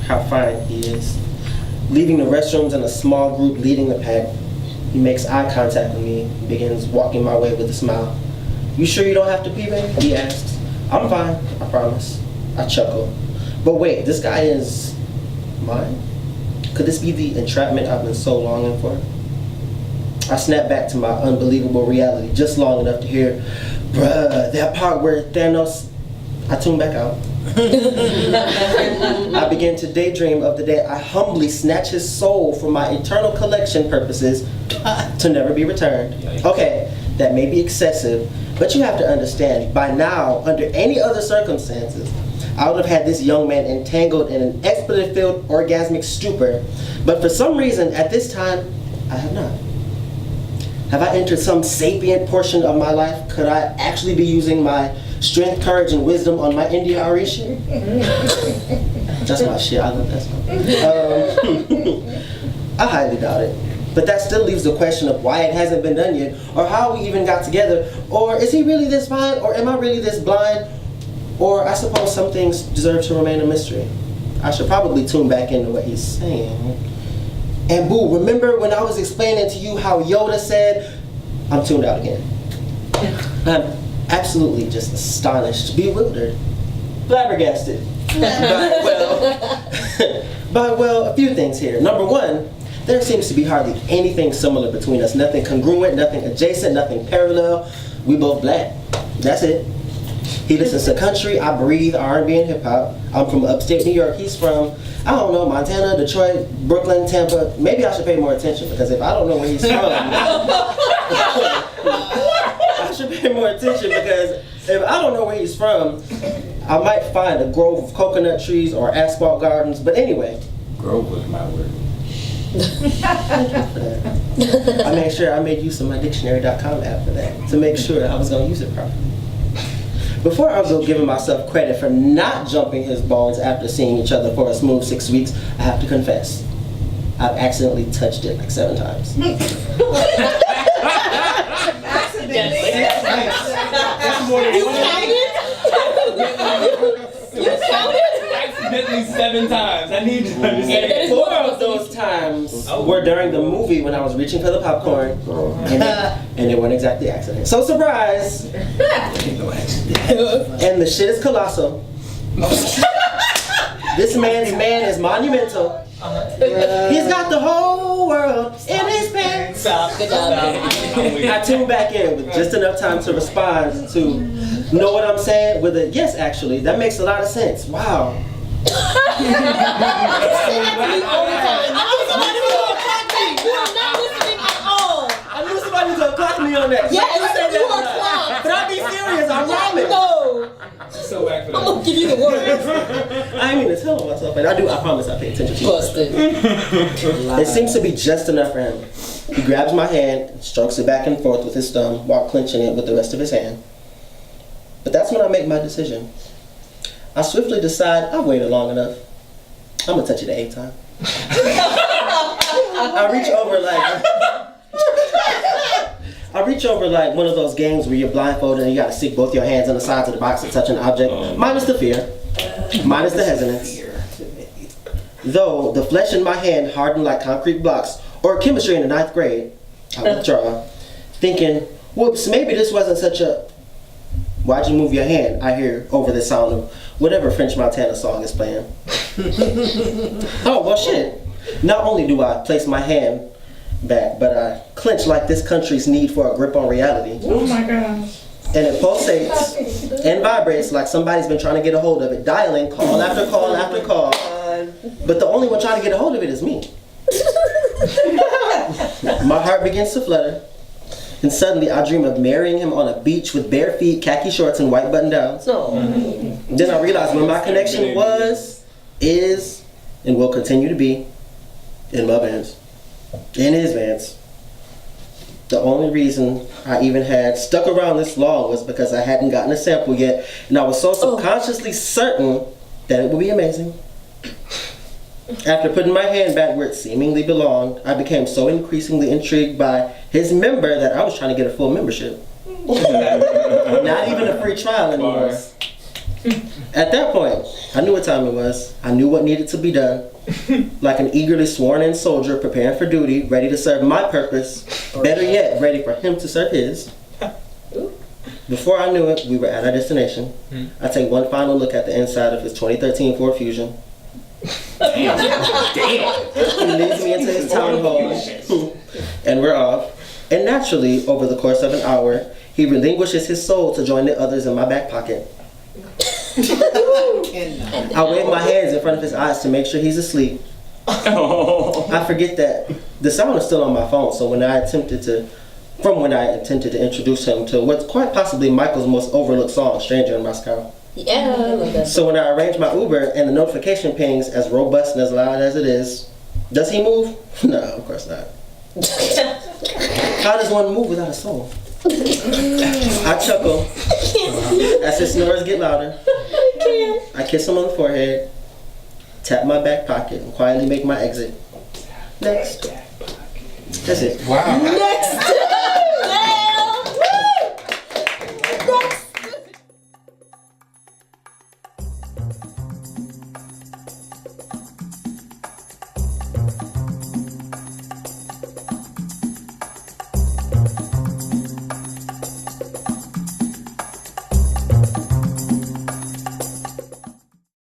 how fine he is. Leaving the restrooms in a small group leading the pack, he makes eye contact with me and begins walking my way with a smile. "You sure you don't have to pee, baby?" he asks. "I'm fine, I promise." I chuckle. But wait, this guy is mine? Could this be the entrapment I've been so longing for? I snap back to my unbelievable reality just long enough to hear, "Bruh, that part where Thanos..." I tune back out. I begin to daydream of the day I humbly snatch his soul for my eternal collection purposes to never be returned. Okay, that may be excessive, but you have to understand, by now, under any other circumstances, I would have had this young man entangled in an expletive-filled orgasmic stupor, but for some reason, at this time, I have not. Have I entered some sapient portion of my life? Could I actually be using my strength, courage, and wisdom on my India Arishi? That's my shit. I love that song. I highly doubt it. But that still leaves the question of why it hasn't been done yet, or how we even got together, or is he really this fine, or am I really this blind? Or I suppose some things deserve to remain a mystery. I should probably tune back into what he's saying. And boo, remember when I was explaining to you how Yoda said, I'm tuned out again. I'm absolutely just astonished, bewildered, flabbergasted. Well, a few things here. Number one, there seems to be hardly anything similar between us. Nothing congruent, nothing adjacent, nothing parallel. We both black. That's it. He listens to country, I breathe R&B and hip hop. I'm from upstate New York. He's from, I don't know, Montana, Detroit, Brooklyn, Tampa. Maybe I should pay more attention because if I don't know where he's from, I should pay more attention because if I don't know where he's from, I might find a grove of coconut trees or asphalt gardens. But anyway. Grove was my word. Thank you for that. I made sure I made use of my dictionary.com app for that to make sure I was going to use it properly. Before I go giving myself credit for not jumping his bones after seeing each other for a smooth 6 weeks, I have to confess, I've accidentally touched it like 7 times. Accidentally? That's more than You counted? You counted? Accidentally 7 times. I need you to understand. 4 of those times were during the movie when I was reaching for the popcorn, and they weren't exactly accidents. So surprise! And the shit is colossal. This man's man is monumental. He's got the whole world in his pants. Good job. I tune back in with just enough time to respond to know what I'm saying with a yes, actually. That makes a lot of sense. Wow. I knew somebody was gonna clock me on that. Yes, you said you that are clocked. But I'll be serious, I'm rhyming. No. So back for that. I'm gonna give you the words. I ain't mean to tell myself, but I promise I pay attention to you. Busted. It seems to be just enough for him. He grabs my hand and strokes it back and forth with his thumb while clenching it with the rest of his hand. But that's when I make my decision. I swiftly decide I've waited long enough. I'm gonna touch it 8 times. I reach over like one of those games where you're blindfolded and you gotta stick both your hands on the sides of the box to touch an object. Minus the fear. Minus the hesitance. Though the flesh in my hand hardened like concrete blocks or chemistry in the 9th grade, I withdraw, thinking, whoops, maybe this wasn't such a... Why'd you move your hand? I hear over the sound of whatever French Montana song is playing. Oh, well shit. Not only do I place my hand back, but I clench like this country's need for a grip on reality. Oh my gosh. And it pulsates and vibrates like somebody's been trying to get a hold of it, dialing call after call after call. But the only one trying to get a hold of it is me. My heart begins to flutter. And suddenly I dream of marrying him on a beach with bare feet, khaki shorts, and white button downs. Then I realize where my connection was, is, and will continue to be in my Vans. In his Vans. The only reason I even had stuck around this long was because I hadn't gotten a sample yet, and I was so subconsciously certain that it would be amazing. After putting my hand back where it seemingly belonged, I became so increasingly intrigued by his member that I was trying to get a full membership. Not even a free trial anymore. At that point, I knew what time it was. I knew what needed to be done. Like an eagerly sworn-in soldier preparing for duty, ready to serve my purpose. Better yet, ready for him to serve his. Before I knew it, we were at our destination. I take one final look at the inside of his 2013 Ford Fusion. Damn. He leads me into his town hall, and we're off. And naturally, over the course of an hour, he relinquishes his soul to join the others in my back pocket. I wave my hands in front of his eyes to make sure he's asleep. I forget that the sound is still on my phone, so when I attempted to introduce him to what's quite possibly Michael's most overlooked song, Stranger in Moscow. Yeah, I love that. So when I arrange my Uber and the notification pings as robust and as loud as it is, does he move? No, of course not. How does one move without a soul? I chuckle as his snores get louder. I kiss him on the forehead, tap my back pocket, and quietly make my exit. Next. That's it. Wow. Next.